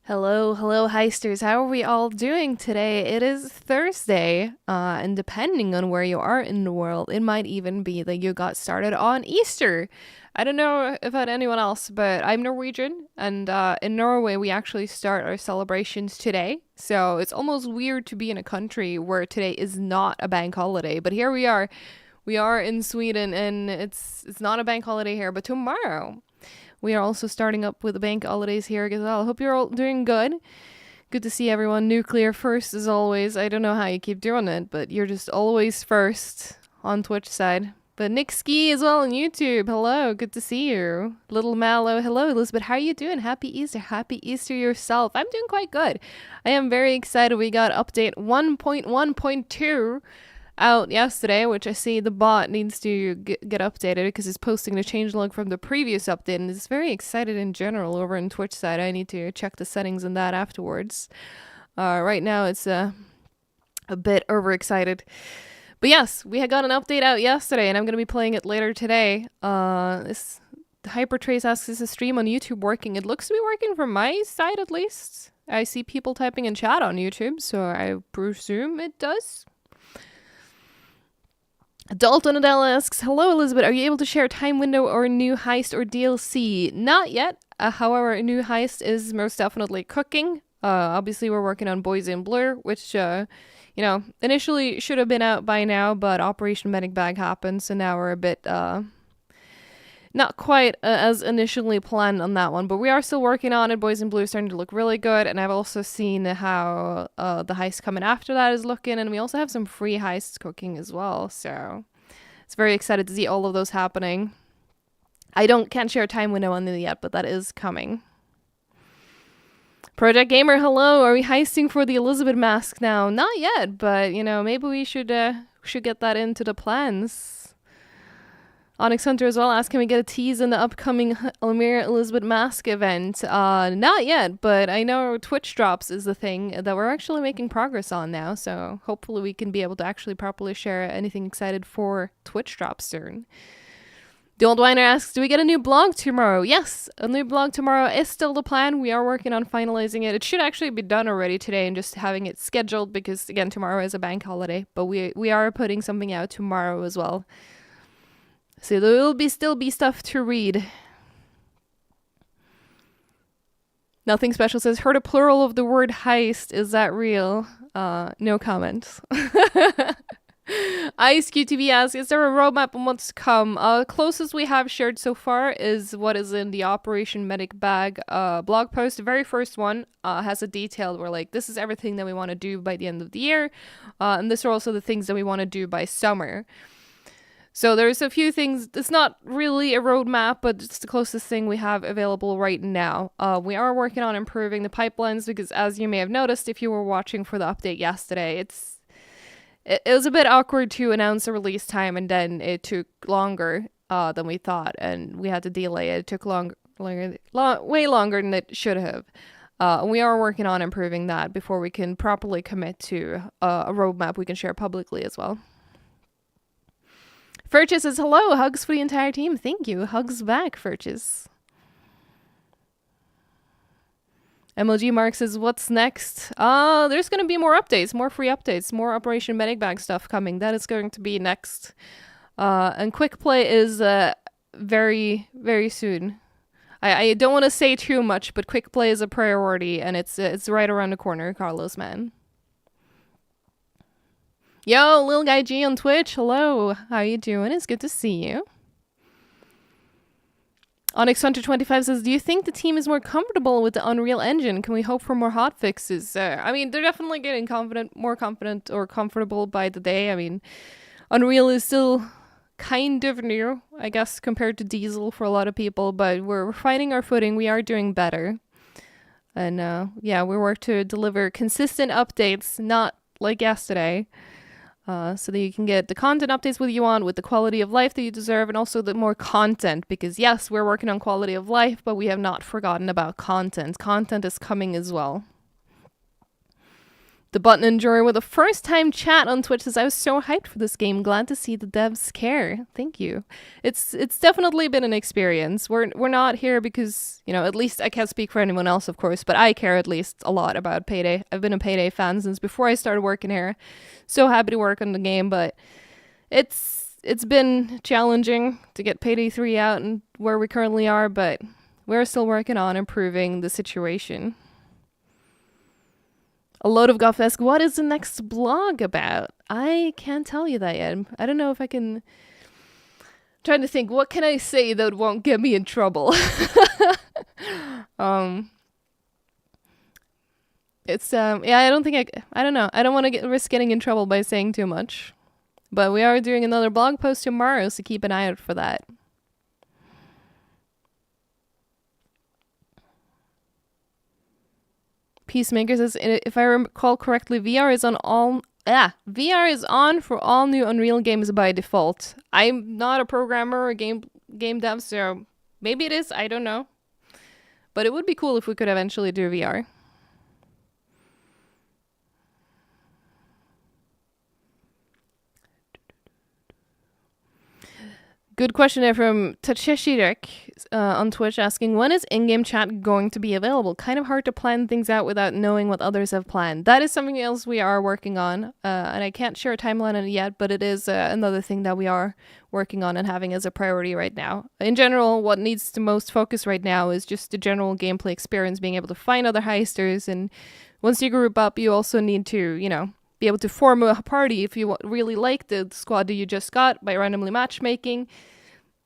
Hello, hello, heisters. How are we all doing today? It is Thursday, and depending on where you are in the world, it might even be that you got started on Easter. I don't know about anyone else, but I'm Norwegian, and in Norway, we actually start our celebrations today. So it's almost weird to be in a country where today is not a bank holiday, but here we are. We are in Sweden, and it's not a bank holiday here, but tomorrow. We are also starting up with the bank holidays here as well. I hope you're all doing good. Good to see everyone. Nuclear first as always. I don't know how you keep doing it, but you're just always first on Twitch side. But Nick Ski as well on YouTube. Hello, good to see you. Little Mallow. Hello, Elizabeth. How are you doing? Happy Easter. Happy Easter yourself. I'm doing quite good. I am very excited. We got update 1.1.2 out yesterday, which I see the bot needs to get updated because it's posting the changelog from the previous update, and it's very excited in general over in Twitch side. I need to check the settings on that afterwards. Right now it's a bit overexcited. But yes, we had got an update out yesterday, and I'm going to be playing it later today. This Hypertrace asks, is the stream on YouTube working? It looks to be working from my side at least. I see people typing in chat on YouTube, so I presume it does. Dalton Adele asks, hello Elizabeth, are you able to share a time window or a new heist or DLC? Not yet. However, a new heist is most definitely cooking. Obviously, we're working on Boys in Blur, which, initially should have been out by now, but Operation Medic Bag happened, so now we're a bit, not quite as initially planned on that one, but we are still working on it. Boys in Blue is starting to look really good, and I've also seen how the heist coming after that is looking, and we also have some free heists cooking as well, so it's very excited to see all of those happening. I can't share a time window on it yet, but that is coming. Project Gamer, hello. Are we heisting for the Elisabeth mask now? Not yet, but maybe we should get that into the plans. Onyx Hunter as well asked, can we get a tease in the upcoming Almira Elisabeth mask event? Not yet, but I know Twitch drops is the thing that we're actually making progress on now, so hopefully we can be able to actually properly share anything excited for Twitch drops soon. The Old Winer asks, do we get a new blog tomorrow? Yes, a new blog tomorrow is still the plan. We are working on finalizing it. It should actually be done already today and just having it scheduled because, again, tomorrow is a bank holiday, but we are putting something out tomorrow as well. So there will still be stuff to read. Nothing Special says, heard a plural of the word heist. Is that real? No comments. Ice QTV asks, is there a roadmap on what's to come? Closest we have shared so far is what is in the Operation Medic Bag blog post. The very first one has a detail where this is everything that we want to do by the end of the year. And these are also the things that we want to do by summer. So there's a few things. It's not really a roadmap, but it's the closest thing we have available right now. We are working on improving the pipelines because, as you may have noticed if you were watching for the update yesterday, it was a bit awkward to announce a release time, and then it took longer than we thought, and we had to delay it. It took way longer than it should have. We are working on improving that before we can properly commit to a roadmap we can share publicly as well. Furchus says, hello, hugs for the entire team. Thank you. Hugs back, Furchus. MLG Mark says, what's next? There's going to be more updates, more free updates, more Operation Medic Bag stuff coming. That is going to be next. And Quick Play is very, very soon. I don't want to say too much, but Quick Play is a priority, and it's right around the corner, Carlos, man. Yo, Lil Guy G on Twitch. Hello. How you doing? It's good to see you. Onyx Hunter 25 says, do you think the team is more comfortable with the Unreal Engine? Can we hope for more hotfixes? I mean, they're definitely getting more confident or comfortable by the day. I mean, Unreal is still kind of new, I guess, compared to Diesel for a lot of people, but we're finding our footing. We are doing better. And we work to deliver consistent updates, not like yesterday. So that you can get the content updates what you want with the quality of life that you deserve, and also the more content, because yes, we're working on quality of life, but we have not forgotten about content. Content is coming as well. The Button Enjoyer with a first-time chat on Twitch says, I was so hyped for this game. Glad to see the devs care. Thank you. It's definitely been an experience. We're not here because, you know, at least I can't speak for anyone else, of course, but I care at least a lot about Payday. I've been a Payday fan since before I started working here. So happy to work on the game, but it's been challenging to get Payday 3 out and where we currently are, but we're still working on improving the situation. A load of Goff asks, what is the next blog about? I can't tell you that yet. I don't know if I can... I'm trying to think, what can I say that won't get me in trouble? Yeah, I don't think I don't know. I don't want to risk getting in trouble by saying too much. But we are doing another blog post tomorrow, so keep an eye out for that. Peacemaker says, if I recall correctly, VR is on for all new Unreal games by default. I'm not a programmer or game dev, so maybe it is, I don't know. But it would be cool if we could eventually do VR. Good question there from Tacheshirek on Twitch asking, when is in-game chat going to be available? Kind of hard to plan things out without knowing what others have planned. That is something else we are working on, and I can't share a timeline on it yet, but it is another thing that we are working on and having as a priority right now. In general, what needs the most focus right now is just the general gameplay experience, being able to find other heisters, and once you group up, you also need to, you know, be able to form a party if you really like the squad that you just got by randomly matchmaking.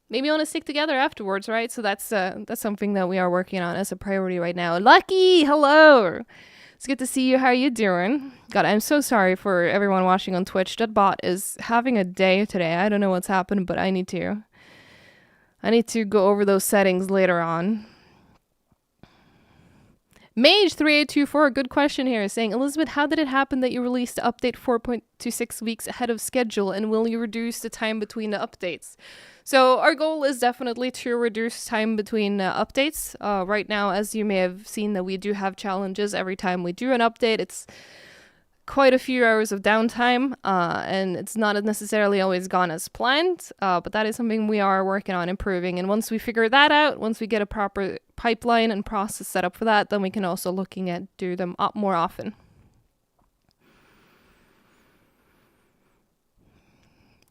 Maybe you want to stick together afterwards, right? So that's something that we are working on as a priority right now. Lucky, hello! It's good to see you. How are you doing? God, I'm so sorry for everyone watching on Twitch. That bot is having a day today. I don't know what's happened, but I need to go over those settings later on. Mage3824, good question here, saying, Elisabeth, how did it happen that you released the update 4.26 weeks ahead of schedule, and will you reduce the time between the updates? So our goal is definitely to reduce time between updates. Right now, as you may have seen, that we do have challenges every time we do an update. It's quite a few hours of downtime, and it's not necessarily always gone as planned, but that is something we are working on improving. And once we figure that out, once we get a proper pipeline and process set up for that, then we can also looking at do them up more often.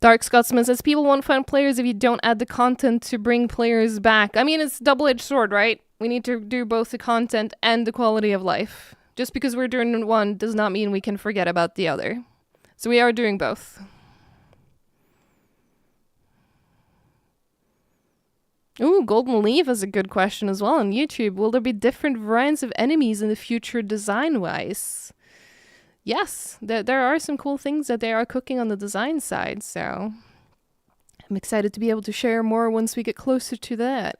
Dark Scotsman says, people won't find players if you don't add the content to bring players back. I mean, it's a double-edged sword, right? We need to do both the content and the quality of life. Just because we're doing one does not mean we can forget about the other. So we are doing both. Ooh, Golden Leaf is a good question as well on YouTube. Will there be different variants of enemies in the future design-wise? Yes, there are some cool things that they are cooking on the design side, so I'm excited to be able to share more once we get closer to that.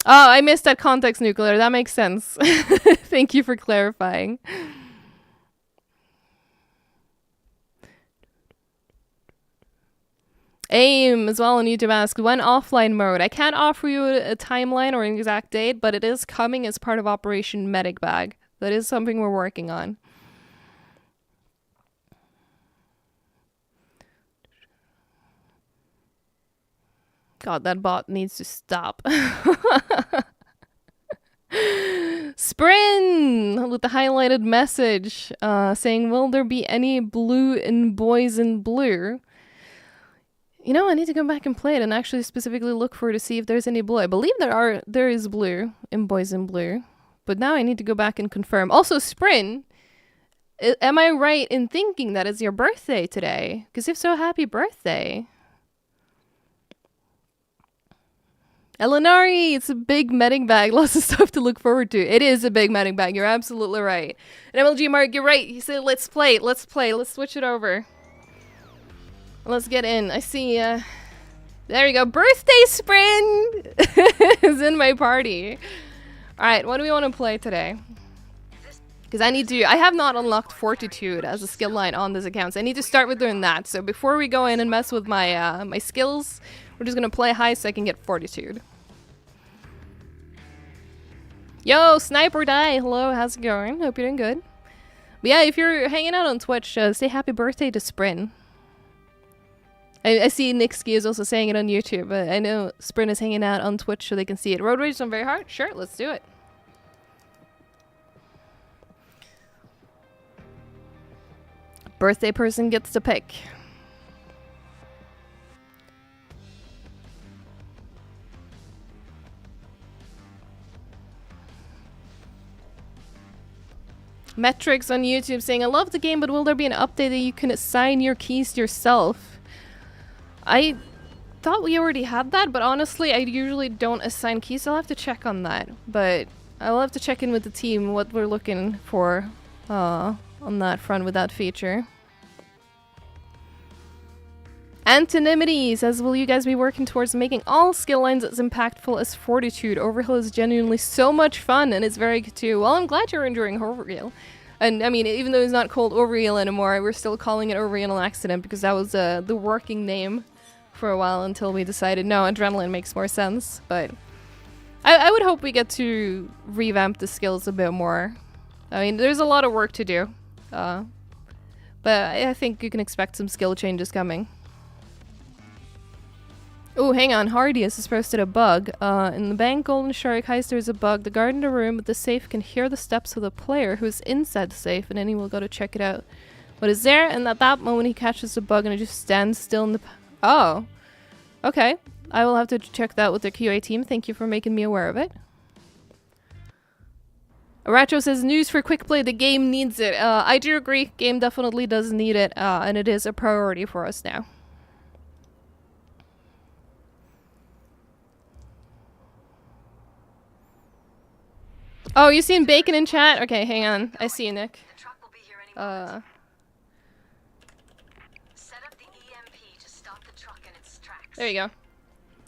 Oh, I missed that context, Nuclear. That makes sense. Thank you for clarifying. Aim as well on YouTube asks, when offline mode? I can't offer you a timeline or an exact date, but it is coming as part of Operation Medic Bag. That is something we're working on. God, that bot needs to stop. Sprin with the highlighted message saying, will there be any blue in Boys in Blue? You know, I need to go back and play it and actually specifically look for it to see if there's any blue. I believe there is blue in Boys in Blue, but now I need to go back and confirm. Also, Sprin, am I right in thinking that it's your birthday today? Because if so, happy birthday. Elinari, it's a big medic bag. Lots of stuff to look forward to. It is a big medic bag. You're absolutely right. And MLG Mark, you're right. He said, let's play. Let's switch it over. Let's get in. I see, there you go. Birthday Sprin is in my party. Alright, what do we want to play today? Because I have not unlocked Fortitude as a skill line on this account, so I need to start with doing that. So before we go in and mess with my, my skills, we're just going to play Heist so I can get Fortitude. Yo, Sniper Die. Hello, how's it going? Hope you're doing good. But yeah, if you're hanging out on Twitch, say happy birthday to Sprint. I see Nick Ski is also saying it on YouTube, but I know Sprint is hanging out on Twitch so they can see it. Road Rage on very hard? Sure, let's do it. Birthday person gets to pick. Metrics on YouTube saying, I love the game, but will there be an update that you can assign your keys yourself? I thought we already had that, but honestly, I usually don't assign keys, so I'll have to check on that. But I'll have to check in with the team what we're looking for on that front with that feature. Antonymity says, will you guys be working towards making all skill lines as impactful as Fortitude? Overhill is genuinely so much fun and it's very good too. Well, I'm glad you're enjoying Overhill. And I mean, even though it's not called Overhill anymore, we're still calling it Overhill on accident because that was the working name for a while until we decided, no, Adrenaline makes more sense. But I would hope we get to revamp the skills a bit more. I mean, there's a lot of work to do. But I think you can expect some skill changes coming. Oh, hang on. Hardius has posted a bug. In the Bank Golden Shark Heist, there's a bug. The guard in the room with the safe can hear the steps of the player who's inside the safe, and then he will go to check it out. What is there? And at that moment, he catches the bug, and it just stands still in the... Oh. Okay. I will have to check that with the QA team. Thank you for making me aware of it. Aracho says, news for Quick Play. The game needs it. I do agree. Game definitely does need it, and it is a priority for us now. Oh, you seen Bacon in chat? Okay, hang on. I see you, Nick. Set up the EMP to stop the truck in its tracks. There you go.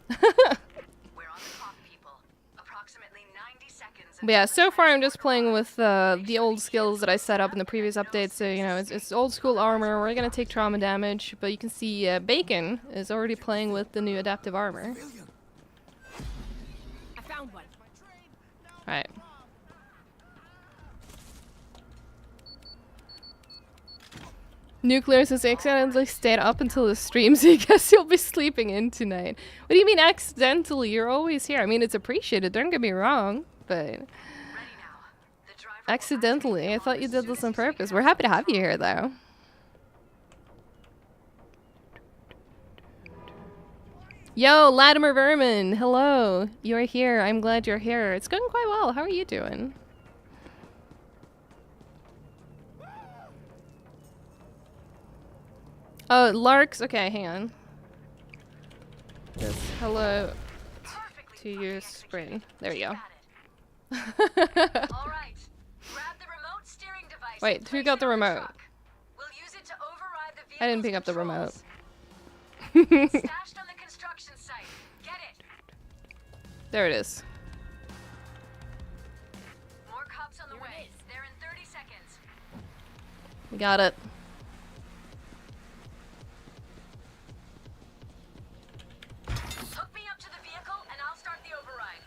We're on the clock, people. Approximately 90 seconds. But yeah, so far I'm just playing with the old skills that I set up in the previous update. So, you know, it's old school armor. We're gonna take trauma damage, but you can see Bacon is already playing with the new adaptive armor. I found one. Alright. Nuclear says, I accidentally stayed up until the stream, so I guess you'll be sleeping in tonight. What do you mean accidentally? You're always here. I mean, it's appreciated, don't get me wrong, but... Accidentally? I thought you did this on purpose. We're happy to have you here, though. Yo, Latimer Vermin! Hello! You're here. I'm glad you're here. It's going quite well. How are you doing? Oh, Larks. Okay, hang on. Just hello to you, Spring. There you go. Wait, who got the remote? I didn't pick up the remote. There it is. More cops on the way. They're in 30 seconds. We got it. Hook me up to the vehicle and I'll start the override.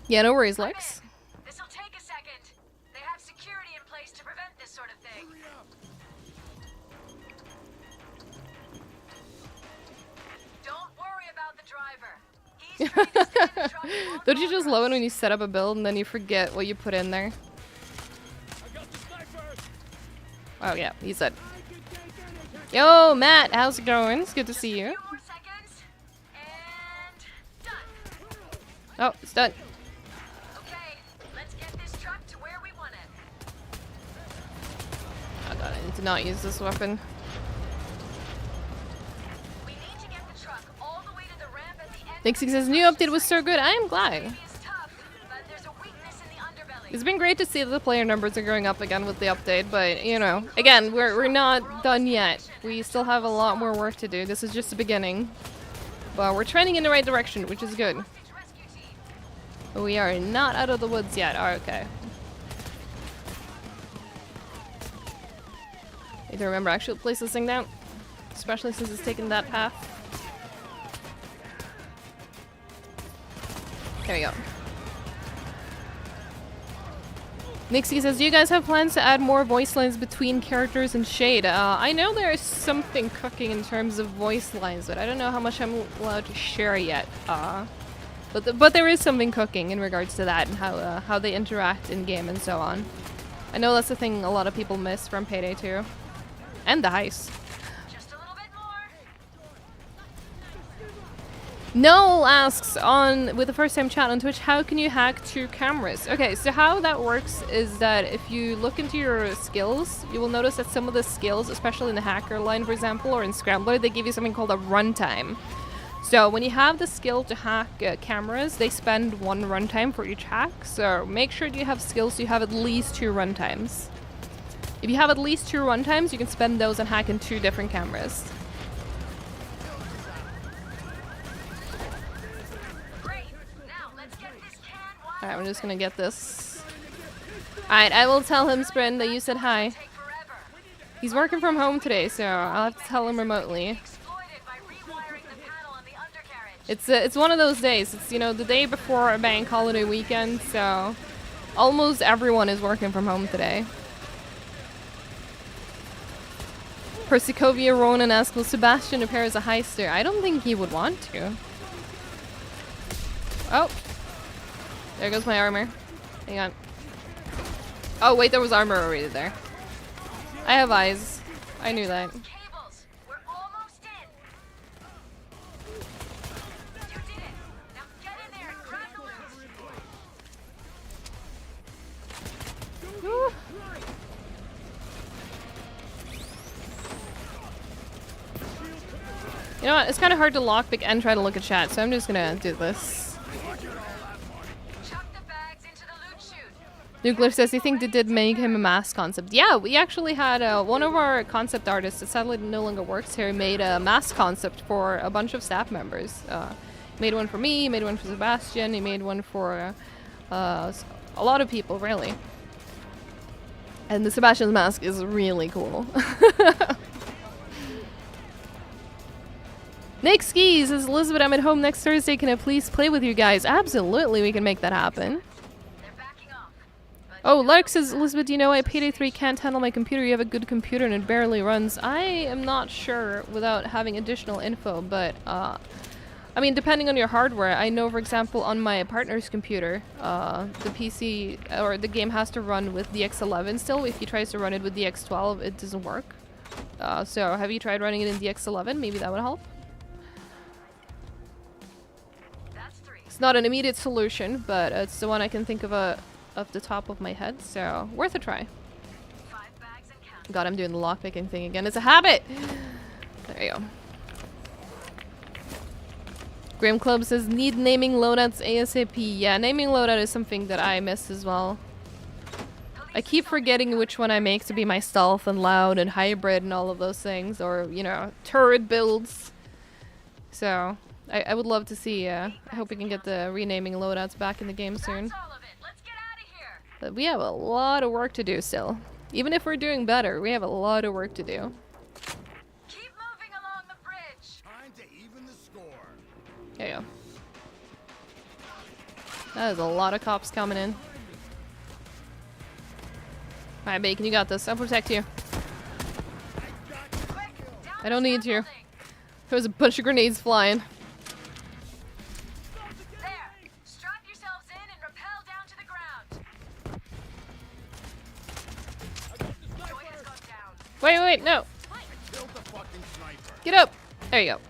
Yeah, no worries, Lex. This'll take a second. They have security in place to prevent this sort of thing. Don't worry about the driver. He's ready to stay in the truck. Don't you just love it when you set up a build and then you forget what you put in there? Oh yeah, he's dead. Yo, Matt, how's it going? It's good to see you. Oh, it's done. Okay, let's get this truck to where we want it. Oh god, I need to not use this weapon. We need to get the truck all the way to the ramp at the end. Nixie says, new update was so good. I am glad. It's tough, but there's a weakness in the underbelly. It's been great to see that the player numbers are going up again with the update, but, you know, again, we're not done yet. We still have a lot more work to do. This is just the beginning. But we're trending in the right direction, which is good. But we are not out of the woods yet. Oh, okay. Need to remember actually to place this thing down. Especially since it's taken that path. There we go. Nixie says, do you guys have plans to add more voice lines between characters in Shade? I know there is something cooking in terms of voice lines, but I don't know how much I'm allowed to share yet. But there is something cooking in regards to that and how they interact in game and so on. I know that's the thing a lot of people miss from Payday 2. And the Heist. Just a little bit more. Noel asks with the first time chat on Twitch, how can you hack 2 cameras? Okay, so how that works is that if you look into your skills, you will notice that some of the skills, especially in the hacker line, for example, or in Scrambler, they give you something called a runtime. So when you have the skill to hack cameras, they spend 1 runtime for each hack. So make sure you have skills so you have at least 2 runtimes. If you have at least 2 runtimes, you can spend those and hack in 2 different cameras. Great. Now let's get this can wide. Alright, we're just gonna get this. Alright, I will tell him, Sprin, that you said hi. Take forever. He's working from home today, so I'll have to tell him remotely. Exploited by rewiring the panel on the undercarriage. It's one of those days. It's, you know, the day before a bank holiday weekend, so almost everyone is working from home today. Persicovia Ronan asks, will Sebastian appear as a heister? I don't think he would want to. Oh. There goes my armor. Hang on. Oh, wait, there was armor already there. I have eyes. I knew that. Cables. We're almost in. You did it. Now get in there and grab the loot. Woo. You know what? It's kind of hard to lockpick and try to look at chat, so I'm just gonna do this. Chuck the bags into the loot chute. Nuclear says, I think they did make him a mask concept. Yeah, we actually had one of our concept artists that sadly no longer works here made a mask concept for a bunch of staff members. Made one for me, made one for Sebastian, he made one for a lot of people, really. And the Sebastian's mask is really cool. Nick Skis says, Elizabeth, I'm at home next Thursday. Can I please play with you guys? Absolutely, we can make that happen. They're backing off. But Oh, Lark says, Elizabeth, do you know why Payday 3 can't handle my computer? You have a good computer and it barely runs. I am not sure without having additional info, but I mean, depending on your hardware, I know, for example, on my partner's computer, the PC or the game has to run with DX11 still. If he tries to run it with DX12, it doesn't work. So have you tried running it in DX11? Maybe that would help. that's 3. It's not an immediate solution, but it's the one I can think of off the top of my head, so worth a try. 5 bags and counting. God, I'm doing the lockpicking thing again. It's a habit! There you go. Graham Club says, need naming loadouts ASAP. Yeah, naming loadout is something that I miss as well. I keep forgetting which one I make to be my stealth and loud and hybrid and all of those things, or, you know, turret builds. So, I would love to see, I hope we can get the renaming loadouts back in the game soon. That's all of it. Let's get out of here. But we have a lot of work to do still. Even if we're doing better, we have a lot of work to do. Keep moving along the bridge. Time to even the score. There you go. That is a lot of cops coming in. Alright, Bacon, you got this. I'll protect you. Quick, down I don't the need you. scaffolding. There's a bunch of grenades flying. There. Strap yourselves in and rappel down to the ground. Joy has gone down. Wait, no. Killed the fucking sniper. Get up. There you go.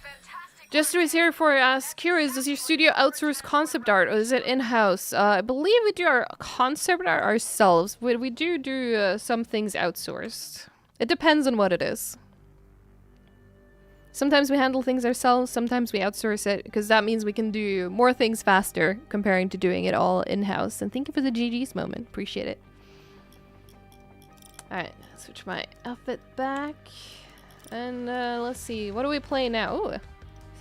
Fantastic. Jester is here for curious, does your studio outsource concept art or is it in-house? I believe we do our concept art ourselves. We do some things outsourced. It depends on what it is. Sometimes we handle things ourselves, sometimes we outsource it, because that means we can do more things faster comparing to doing it all in-house. And thank you for the GG's moment. Appreciate it. Alright, switch my outfit back. And let's see, what do we play now? Ooh,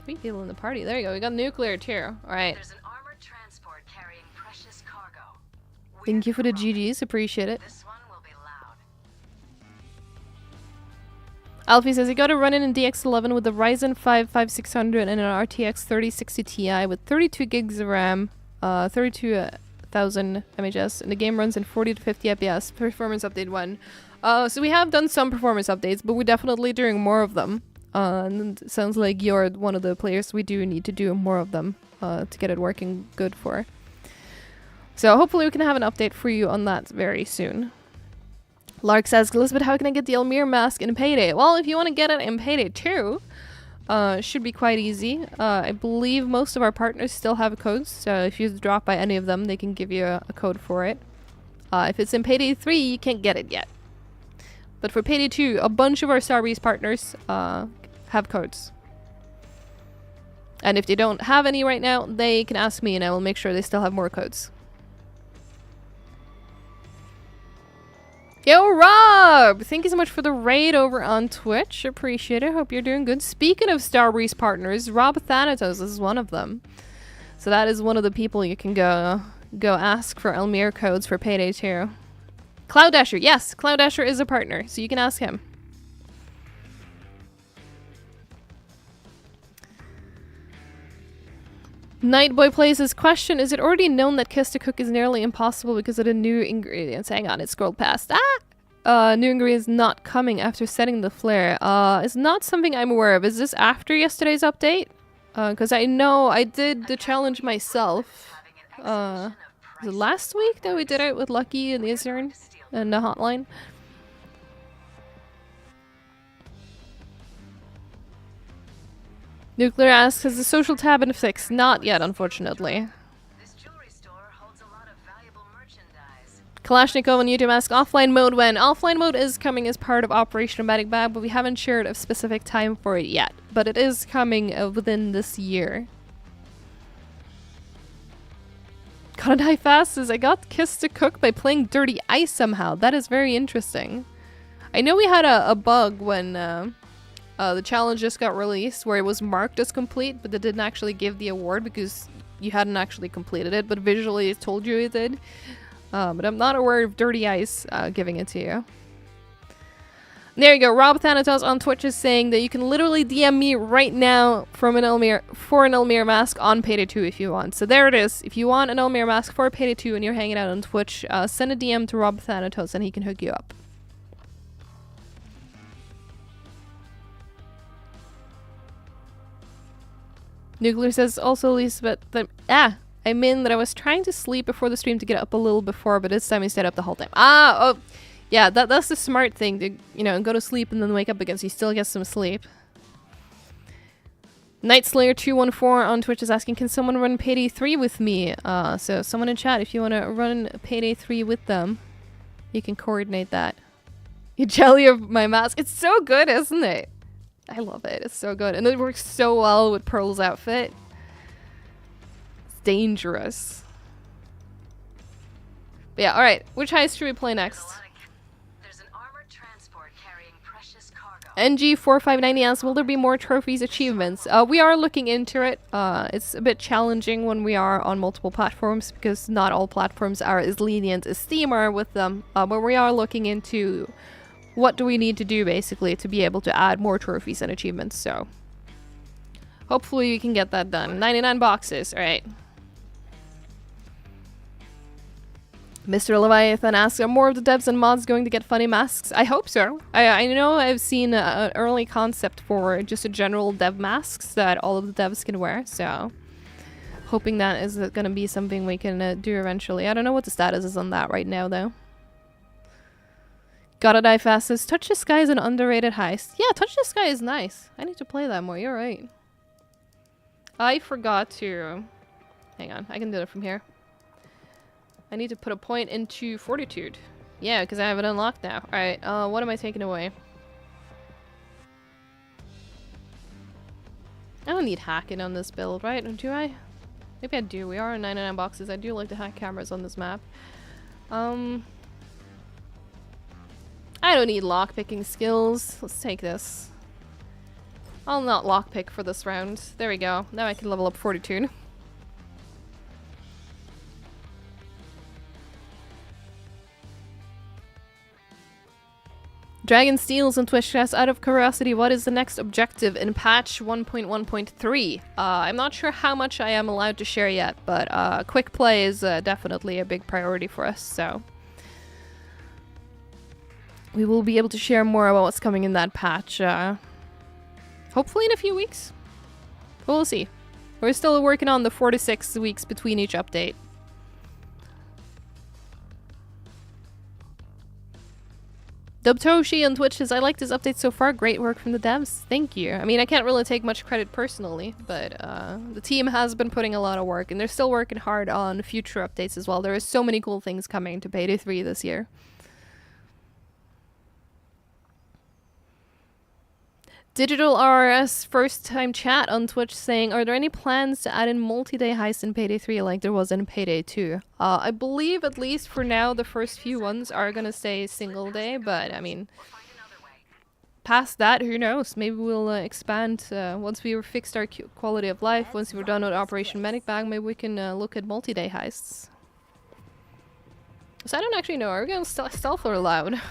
3 people in the party. There you go, we got nuclear too. Alright. There's an armored transport carrying precious cargo. Thank you for the Weird GG's, appreciate it. This one will be loud. Alfie says, you gotta run in DX11 with the Ryzen 5 5600 and an RTX 3060 Ti with 32 gigs of RAM, 32,000 MHz, and the game runs in 40 to 50 FPS. Performance update 1. So we have done some performance updates, but we're definitely doing more of them. And it sounds like you're one of the players we do need to do more of them to get it working good for. So hopefully we can have an update for you on that very soon. Lark says, Elisabeth, how can I get the Elmir mask in Payday? Well, if you want to get it in Payday 2, should be quite easy. I believe most of our partners still have codes, so if you drop by any of them, they can give you a code for it. If it's in Payday 3, you can't get it yet. But for Payday 2, a bunch of our Starbreeze partners have codes. And if they don't have any right now, they can ask me and I will make sure they still have more codes. Yo, Rob! Thank you so much for the raid over on Twitch. Appreciate it. Hope you're doing good. Speaking of Starbreeze partners, Rob Thanatos is one of them. So that is one of the people you can go ask for Elmir codes for Payday 2. Cloud Dasher. Yes, Cloud Dasher is a partner, so you can ask him. Nightboy plays his question, is it already known that Kiss to Cook is nearly impossible because of the new ingredients? Hang on, it scrolled past. New ingredients not coming after setting the flare. It's not something I'm aware of. Is this after yesterday's update? Because I know I did the challenge myself. Was it last week that we did it with Lucky and the Izern and the hotline? Nuclear asks, has the social tab been fixed? Not yet, unfortunately. This jewelry store holds a lot of valuable merchandise. Kalashnikov on YouTube asks, offline mode when? Offline mode is coming as part of Operation Nomadic Bag, but we haven't shared a specific time for it yet. But it is coming within this year. Gotta Die Fast says, I got Kiss to Cook by playing Dirty Ice somehow. That is very interesting. I know we had a bug when the challenge just got released where it was marked as complete, but it didn't actually give the award because you hadn't actually completed it, but visually it told you it did. But I'm not aware of Dirty Ice giving it to you. There you go. Rob Thanatos on Twitch is saying that you can literally DM me right now from an Elmir mask on Payday 2 if you want. So there it is. If you want an Elmir mask for Payday 2 and you're hanging out on Twitch, send a DM to Rob Thanatos and he can hook you up. Nuclear says also, Elisabeth, that I mean that I was trying to sleep before the stream to get up a little before, but this time I stayed up the whole time. Oh, yeah, that's the smart thing to, you know, go to sleep and then wake up again so you still get some sleep. Nightslayer214 on Twitch is asking, can someone run Payday 3 with me? So someone in chat, if you want to run Payday 3 with them, you can coordinate that. You jelly of my mask. It's so good, isn't it? I love it. It's so good. And it works so well with Pearl's outfit. It's dangerous. But yeah, alright. Which heist should we play next? There's an armored transport carrying precious cargo. NG4590 asks, will there be more trophies achievements? We are looking into it. It's a bit challenging when we are on multiple platforms because not all platforms are as lenient as Steam are with them. But we are looking into what do we need to do basically to be able to add more trophies and achievements. So hopefully we can get that done. 99 boxes. Alright. Mr. Leviathan asks, are more of the devs and mods going to get funny masks? I hope so. I know I've seen an early concept for just a general dev masks that all of the devs can wear, so hoping that is going to be something we can do eventually. I don't know what the status is on that right now, though. Gotta Die Fast says, Touch the Sky is an underrated heist. Yeah, Touch the Sky is nice. I need to play that more. You're right. I forgot to... Hang on, I can do it from here. I need to put a point into Fortitude. Yeah, because I have it unlocked now. Alright, what am I taking away? I don't need hacking on this build, right? Do I? Maybe I do. We are on 99 boxes. I do like to hack cameras on this map. I don't need lockpicking skills. Let's take this. I'll not lockpick for this round. There we go. Now I can level up Fortitude. Dragon Steals on Twitch asks, out of curiosity, what is the next objective in patch 1.1.3? I'm not sure how much I am allowed to share yet, but quick play is definitely a big priority for us, so we will be able to share more about what's coming in that patch, hopefully in a few weeks. We'll see. We're still working on the 4 to 6 weeks between each update. Dubtoshi on Twitch says, I like this update so far. Great work from the devs. Thank you. I mean, I can't really take much credit personally, but the team has been putting a lot of work, and they're still working hard on future updates as well. There are so many cool things coming to Payday 3 this year. Digital RRS first time chat on Twitch saying, are there any plans to add in multi-day heist in Payday 3 like there was in Payday 2? I believe at least for now the first few ones are gonna stay single day, but I mean, past that, who knows? Maybe we'll expand once we fixed our quality of life, once we're done with Operation Medic Bag, maybe we can look at multi-day heists. So I don't actually know, are we going stealth or loud?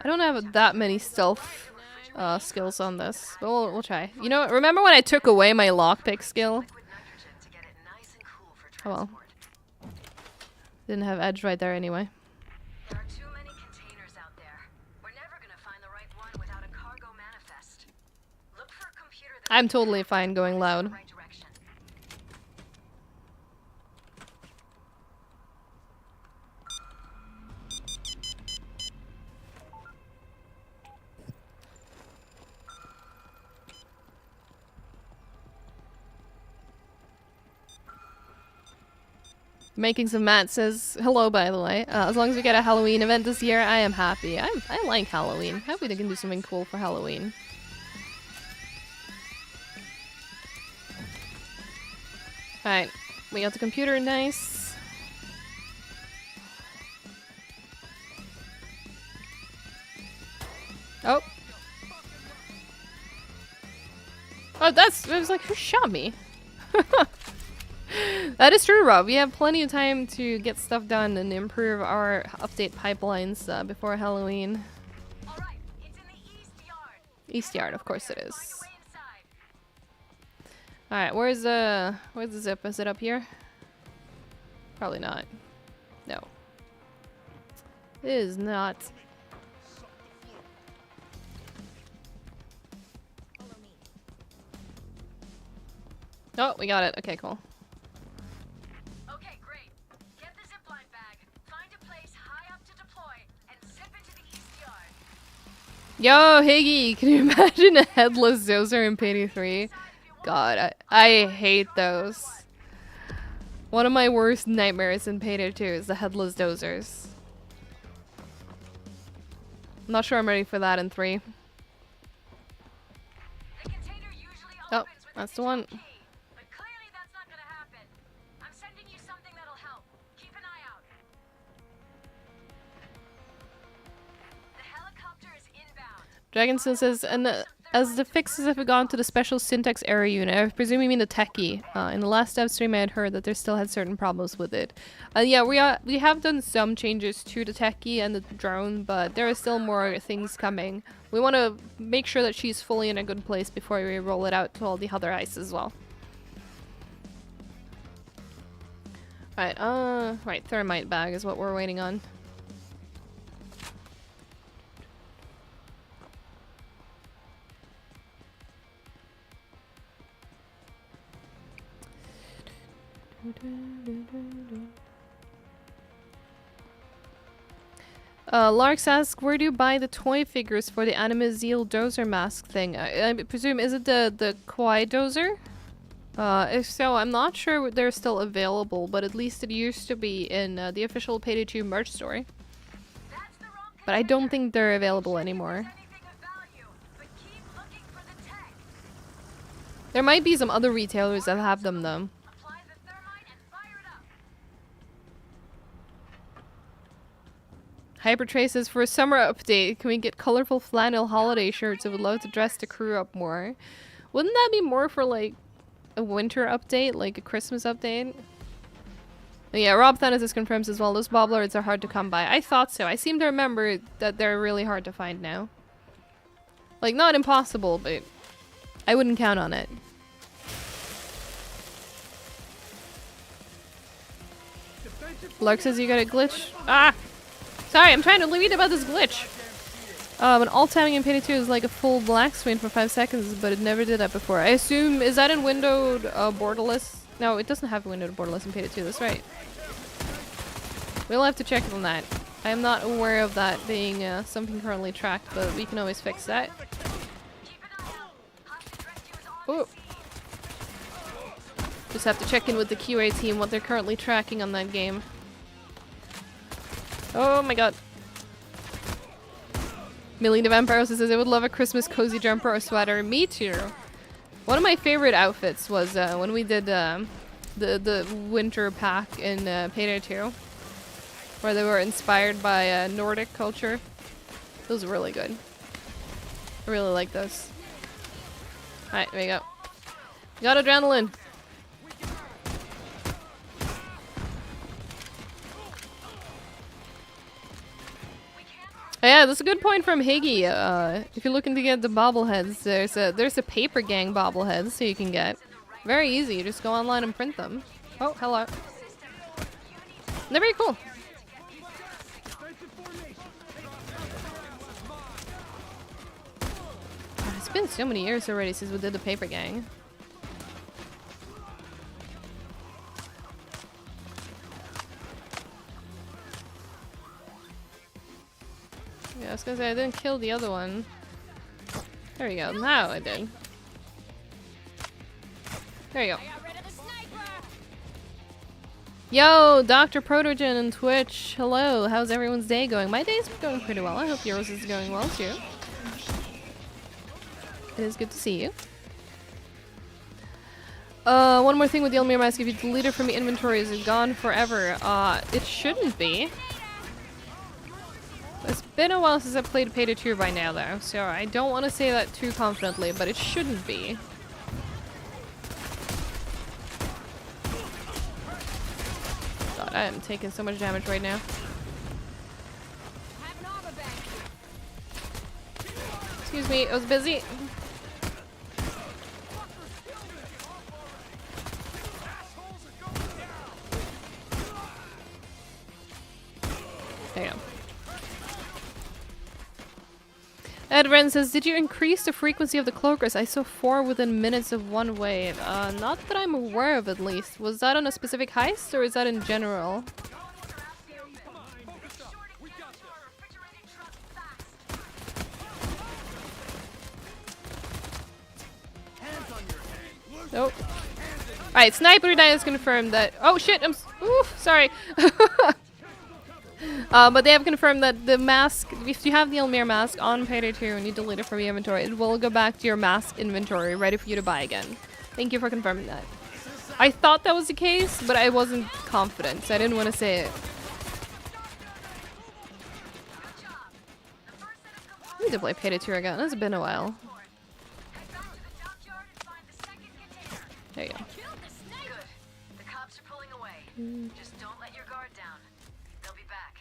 I don't have that many stealth skills on this, but we'll try. You know, remember when I took away my lockpick skill? Oh well. Didn't have edge right there anyway. There are too many containers out there. We're never gonna find the right one without a cargo manifest. Look for a computer that I'm totally fine going loud. right direction. Making some Matt says hello, by the way. As long as we get a Halloween event this year, I am happy. I like Halloween. Happy they can do something cool for Halloween. Alright, we got the computer, nice. Oh. Oh, it was like, who shot me? That is true, Rob. We have plenty of time to get stuff done and improve our update pipelines before Halloween. All right, it's in the east yard. East Yard, of course it is. Find your way inside. Alright, where's the zip? Is it up here? Probably not. No. It is not. Oh, we got it. Okay, cool. Okay, great. Get the zipline bag. Find a place high up to deploy and zip into the east yard. Yo, Higgy, can you imagine a headless dozer in Payday 3? God, I hate those. One of my worst nightmares in Payday 2 is the headless dozers. I'm not sure I'm ready for that in 3. The container usually Oh, opens with that's a the one. digital key, but clearly that's not gonna happen. I'm sending you something that'll help. Keep an eye out. The helicopter is inbound. Dragonstone says, and as the fixes have gone to the special syntax error unit, I presume you mean the techie. In the last dev stream I had heard that they still had certain problems with it. Yeah, we have done some changes to the techie and the drone, but there are still more things coming. We want to make sure that she's fully in a good place before we roll it out to all the other ice as well. Right, thermite bag is what we're waiting on. Larks asks, where do you buy the toy figures for the Animazil dozer mask thing? I presume, is it the Kawaii dozer? If so, I'm not sure they're still available, but at least it used to be in the official Payday 2 merch store. That's the wrong But I don't think they're available anymore. anything of value, but keep looking for the tech. There might be some other retailers that have them though. Apply the thermite and fire it up. Hypertrace says, for a summer update, can we get colorful flannel holiday shirts? I would love to dress the crew up more. Wouldn't that be more for like a winter update, like a Christmas update? Yeah, Rob Thanasis confirms as well. Those bobblers are hard to come by. I thought so. I seem to remember that they're really hard to find now. Like, not impossible, but I wouldn't count on it. Lark says you got a glitch. Ah! Sorry, I'm trying to read about this glitch. An alt-tabbing in Payday 2 is like a full black screen for 5 seconds, but it never did that before. I assume, is that in windowed borderless? No, it doesn't have windowed borderless in Payday 2, that's right. We'll have to check on that. I am not aware of that being something currently tracked, but we can always fix that. Oh. Just have to check in with the QA team what they're currently tracking on that game. Oh my god. Million of Empires says I would love a Christmas cozy jumper or sweater. Me too. One of my favorite outfits was when we did the winter pack in Payday 2, where they were inspired by Nordic culture. Those were really good. I really like those. Alright, there you go. Got adrenaline. Yeah, that's a good point from Higgy. If you're looking to get the bobbleheads, there's a paper gang bobbleheads so you can get. Very easy, you just go online and print them. Oh, hello. They're very cool. God, it's been so many years already since we did the paper gang. Yeah, I was gonna say I didn't kill the other one. There we go. Now I did. There you go. Yo, Dr. Protogen and Twitch. Hello. How's everyone's day going? My day's going pretty well. I hope yours is going well too. It is good to see you. One more thing with the Elmir mask. If you delete it from the inventory, is it gone forever? It shouldn't be. It's been a while since I played Payday 2 by now though, so I don't want to say that too confidently, but it shouldn't be. God, I am taking so much damage right now. Excuse me, I was busy. There you go. Ed Wren says, did you increase the frequency of the cloakers? I saw 4 within minutes of one wave. Not that I'm aware of, at least. Was that on a specific heist, or is that in general? Nope. Alright, Sniper Die has confirmed that— oh shit, sorry. But they have confirmed that the mask, if you have the Elmir mask on Payday 2 and you delete it from your inventory, it will go back to your mask inventory, ready for you to buy again. Thank you for confirming that. I thought that was the case, but I wasn't confident, so I didn't want to say it. I need to play Payday 2 again. It's been a while. There you go. The cops are pulling away. Just don't let your guard down. They'll be back.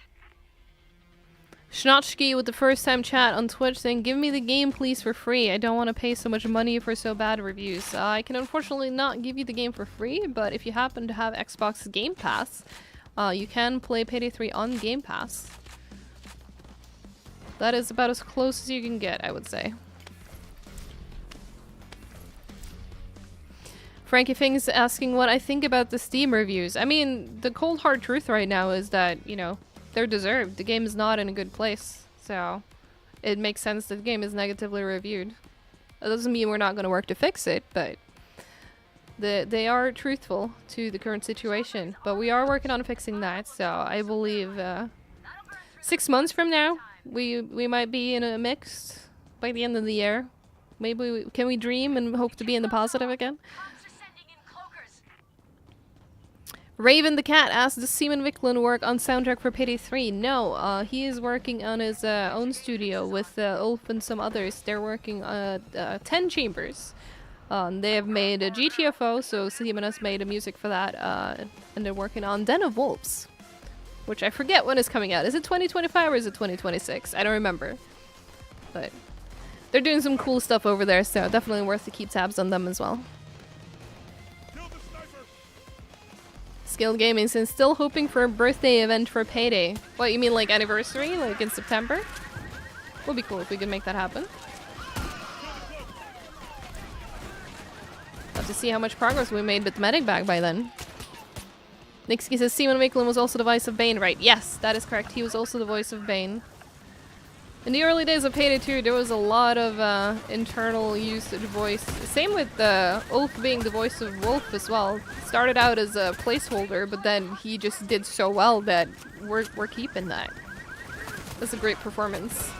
Schnotchki with the first time chat on Twitch saying, give me the game please for free. I don't want to pay so much money for so bad reviews. I can unfortunately not give you the game for free, but if you happen to have Xbox Game Pass, you can play Payday 3 on Game Pass. That is about as close as you can get, I would say. Frankie Fing's asking what I think about the Steam reviews. I mean, the cold hard truth right now is that, you know, they're deserved. The game is not in a good place, so it makes sense that the game is negatively reviewed. That doesn't mean we're not going to work to fix it, but they are truthful to the current situation. But we are working on fixing that, so I believe 6 months from now, we might be in a mix by the end of the year. Maybe can we dream and hope to be in the positive again? Raven the Cat asks, does Simon Wicklund work on soundtrack for Payday 3? No, he is working on his own studio with Ulf and some others. They're working 10 chambers. They have made a GTFO, so Simenas made a music for that, and they're working on Den of Wolves, which I forget when it's coming out. Is it 2025 or is it 2026? I don't remember. But they're doing some cool stuff over there, so definitely worth to keep tabs on them as well. Scaled Gaming says, still hoping for a birthday event for Payday. What, you mean like anniversary, like in September? Would be cool if we could make that happen. Love to see how much progress we made with the medic bag by then. Nixky says, Simon Micklin was also the voice of Bane, right? Yes, that is correct. He was also the voice of Bane. In the early days of Payday 2, there was a lot of internal usage voice. Same with Ulf being the voice of Wolf as well. Started out as a placeholder, but then he just did so well that we're keeping that. That's a great performance.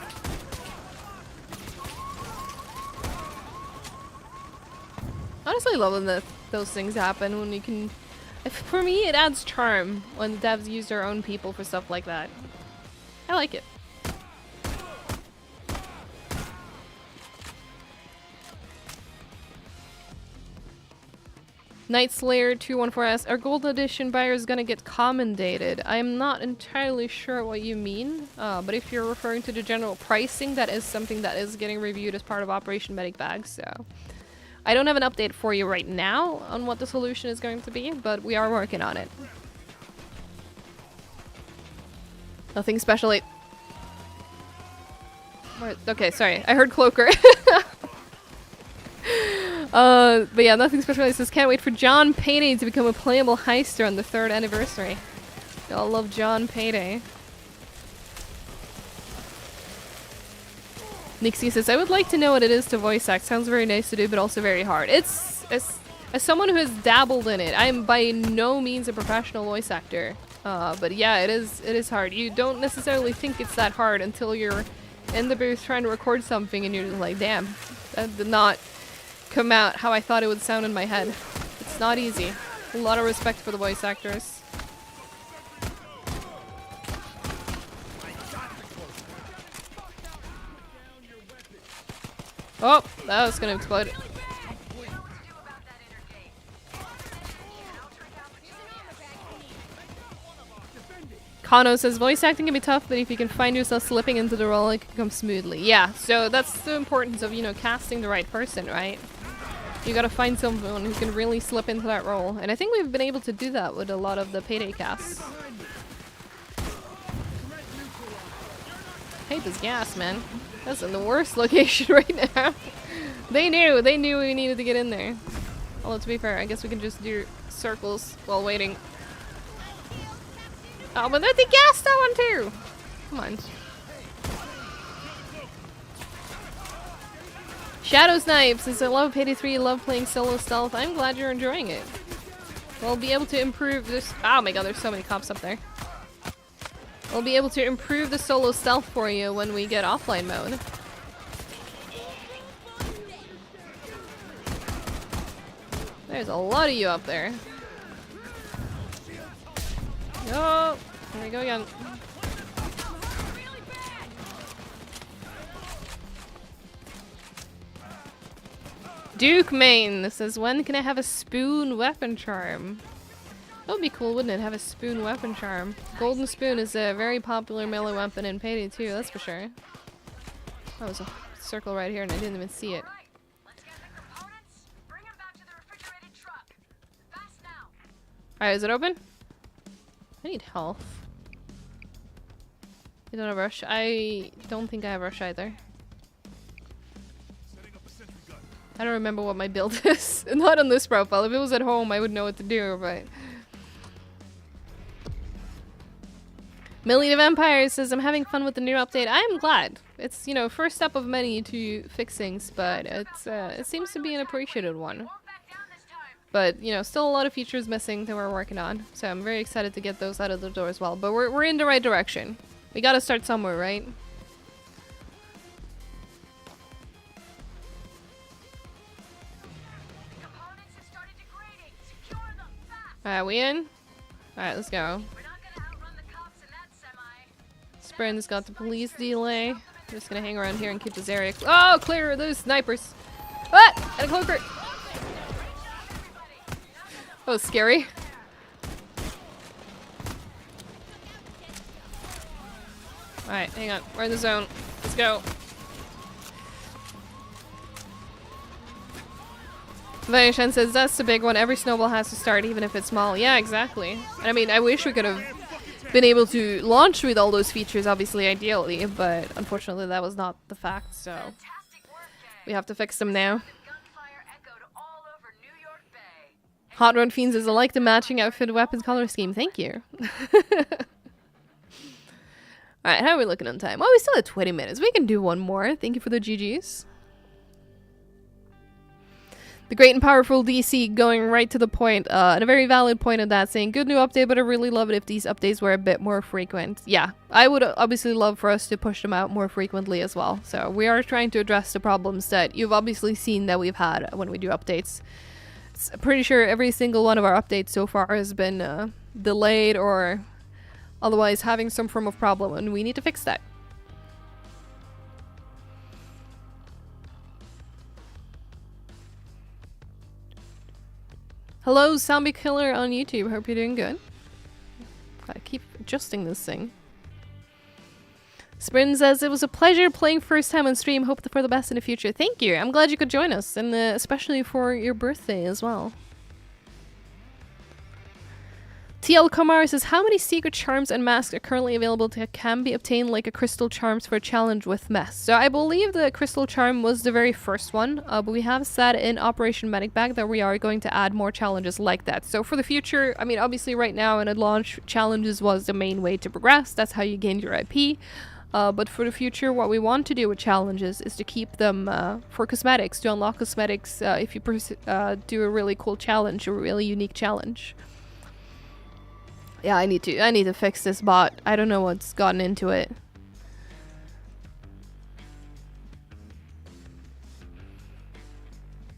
Honestly, I love when those things happen, when you can... For me, it adds charm when the devs use their own people for stuff like that. I like it. Night Slayer 214 asks, are Gold Edition buyers gonna get commendated? I'm not entirely sure what you mean, but if you're referring to the general pricing, that is something that is getting reviewed as part of Operation Medic Bag, so... I don't have an update for you right now on what the solution is going to be, but we are working on it. Nothing special. Okay, sorry. I heard Cloaker. But yeah, nothing special. It says, can't wait for John Payday to become a playable heister on the 3rd anniversary. Y'all love John Payday. Nixie says, I would like to know what it is to voice act. Sounds very nice to do, but also very hard. It's as someone who has dabbled in it, I am by no means a professional voice actor. But yeah, it is hard. You don't necessarily think it's that hard until you're in the booth trying to record something and you're just like, damn, that did not come out how I thought it would sound in my head. It's not easy. A lot of respect for the voice actors. Oh, that was gonna explode. Kano says, voice acting can be tough, but if you can find yourself slipping into the role, it can come smoothly. Yeah, so that's the importance of, you know, casting the right person, right? You gotta find someone who can really slip into that role. And I think we've been able to do that with a lot of the Payday casts. I hate this gas, man. That's in the worst location right now. They knew we needed to get in there. Although to be fair, I guess we can just do circles while waiting. Oh, but there's the gas that one too! Come on. Shadow Snipes says, I love Payday 3, love playing solo stealth. I'm glad you're enjoying it. We'll be able to improve this. Oh my god, there's so many cops up there. We'll be able to improve the solo stealth for you when we get offline mode. There's a lot of you up there. Oh, here we go again. Duke Main says, when can I have a spoon weapon charm? That would be cool, wouldn't it? Have a spoon weapon charm. Golden spoon is a very popular melee weapon in Payday 2, that's for sure. That was a circle right here and I didn't even see it. Alright, is it open? I need health. You don't have rush? I don't think I have rush either. I don't remember what my build is. Not on this profile. If it was at home, I would know what to do, but... Million of Empires says, I'm having fun with the new update. I am glad. It's, you know, first step of many to fix things, but it's, it seems to be an appreciated one. But, you know, still a lot of features missing that we're working on. So I'm very excited to get those out of the door as well. But we're in the right direction. We gotta start somewhere, right? Alright, we in? Alright, let's go. Sprint's got the police delay. I'm just gonna hang around here and keep this area. Oh, clear those snipers! What? And a cloaker! Oh, scary. Alright, hang on. We're in the zone. Let's go. Vanishan says, that's the big one. Every snowball has to start, even if it's small. Yeah, exactly. And I mean, I wish we could have been able to launch with all those features, obviously, ideally, but unfortunately that was not the fact, so Fantastic work, gang. we have to fix them now. Gunfire echoed all over New York Bay. Hot Rod Fiends says, I like the matching outfit weapons color scheme. Thank you. Alright, how are we looking on time? Well, we still have 20 minutes. We can do one more. Thank you for the GGs. The great and powerful DC going right to the point, and a very valid point of that, saying, good new update, but I really love it if these updates were a bit more frequent. Yeah, I would obviously love for us to push them out more frequently as well. So we are trying to address the problems that you've obviously seen that we've had when we do updates. I'm pretty sure every single one of our updates so far has been delayed or otherwise having some form of problem, and we need to fix that. Hello, Zombie Killer on YouTube. Hope you're doing good. Gotta keep adjusting this thing. Sprin says, it was a pleasure playing first time on stream. Hope for the best in the future. Thank you. I'm glad you could join us, and especially for your birthday as well. TL Kamar says, how many secret charms and masks are currently available that can be obtained like a crystal charms for a challenge with mess? So I believe the crystal charm was the very first one, but we have said in Operation Medic Bag that we are going to add more challenges like that. So for the future, I mean, obviously right now in a launch, challenges was the main way to progress. That's how you gained your IP. But for the future, what we want to do with challenges is to keep them for cosmetics, to unlock cosmetics if you do a really cool challenge, a really unique challenge. Yeah, I need to fix this bot. I don't know what's gotten into it.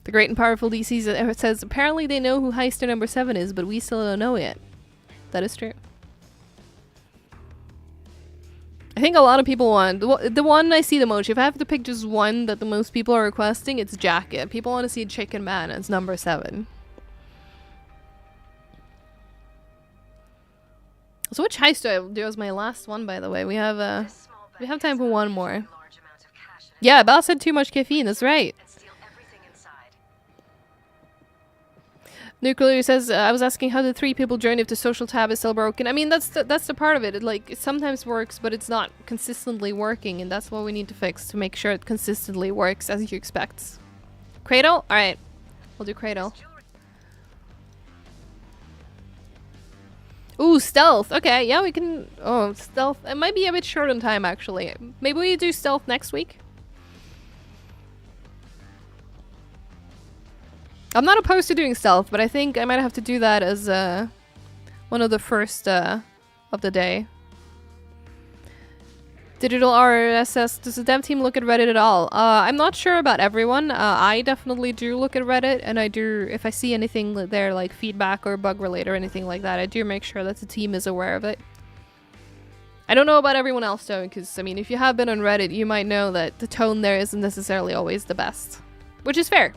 The great and powerful DC says, apparently they know who Heister number 7 is, but we still don't know yet. That is true. I think a lot of people want... The one I see the most, if I have to pick just one that the most people are requesting, it's Jacket. People want to see Chicken Man as number 7. So which heist do I do as my last one, by the way? We have time for one more. Yeah, Bal said too much caffeine, that's right. Nuclear says, I was asking how the 3 people journey if the social tab is still broken. I mean, that's the part of it. It sometimes works, but it's not consistently working, and that's what we need to fix to make sure it consistently works as you expect. Cradle? Alright. We'll do Cradle. Ooh, stealth. Okay, yeah, we can... Oh, stealth. It might be a bit short on time, actually. Maybe we do stealth next week? I'm not opposed to doing stealth, but I think I might have to do that as one of the first of the day. Digital RSS. Does the dev team look at Reddit at all? I'm not sure about everyone. I definitely do look at Reddit, and I do, if I see anything there like feedback or bug related or anything like that, I do make sure that the team is aware of it. I don't know about everyone else though, because I mean, if you have been on Reddit, you might know that the tone there isn't necessarily always the best, which is fair.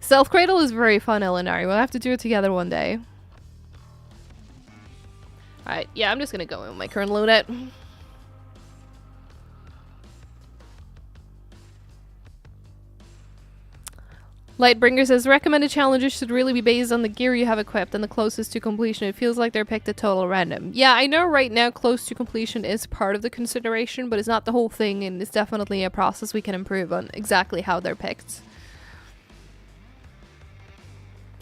Stealth Cradle is very fun, Elinari. We'll have to do it together one day. Alright, yeah, I'm just gonna go in with my current loadout. Lightbringer says, recommended challenges should really be based on the gear you have equipped and the closest to completion. It feels like they're picked at total random. Yeah, I know right now close to completion is part of the consideration, but it's not the whole thing, and it's definitely a process we can improve on exactly how they're picked.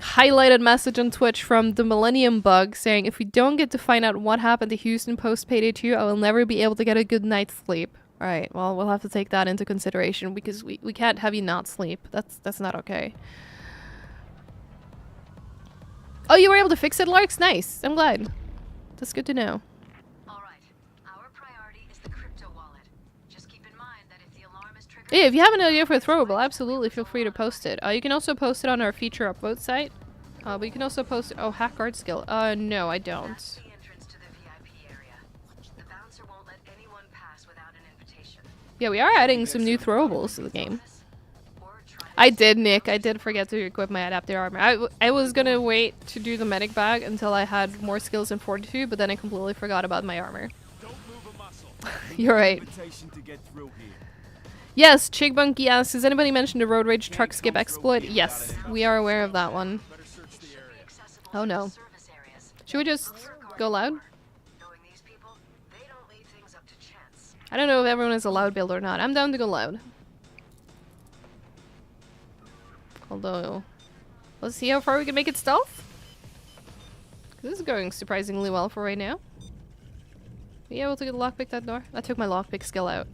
Highlighted message on Twitch from the Millennium Bug saying, if we don't get to find out what happened to Houston post Payday 2, I will never be able to get a good night's sleep. Alright, well, we'll have to take that into consideration because we can't have you not sleep. That's not okay. Oh, you were able to fix it, Larks? Nice. I'm glad. That's good to know. Alright, our priority is the crypto wallet. Just keep in mind that if the alarm is triggered... Yeah, if you have an idea for a throwable, absolutely feel free to post it. You can also post it on our feature upvote site. But you can also post... Oh, hack guard skill. No, I don't. That's the entrance to the VIP area. The bouncer won't let anyone pass without an invitation. Yeah, we are adding some new throwables to the game. I did, Nick. I did forget to equip my adaptive armor. I was gonna wait to do the medic bag until I had more skills in fortitude, but then I completely forgot about my armor. Don't move a muscle. You're right. Invitation to get through here. Yes, Chigbunky asks, has anybody mentioned the road rage truck skip exploit? Yes, we are aware of that one. Better search the area. Oh no. Should we just go loud? Knowing these people, they don't leave things up to chance. I don't know if everyone is a loud build or not. I'm down to go loud. Although, let's see how far we can make it stealth. This is going surprisingly well for right now. Are you able to lockpick that door? I took my lockpick skill out.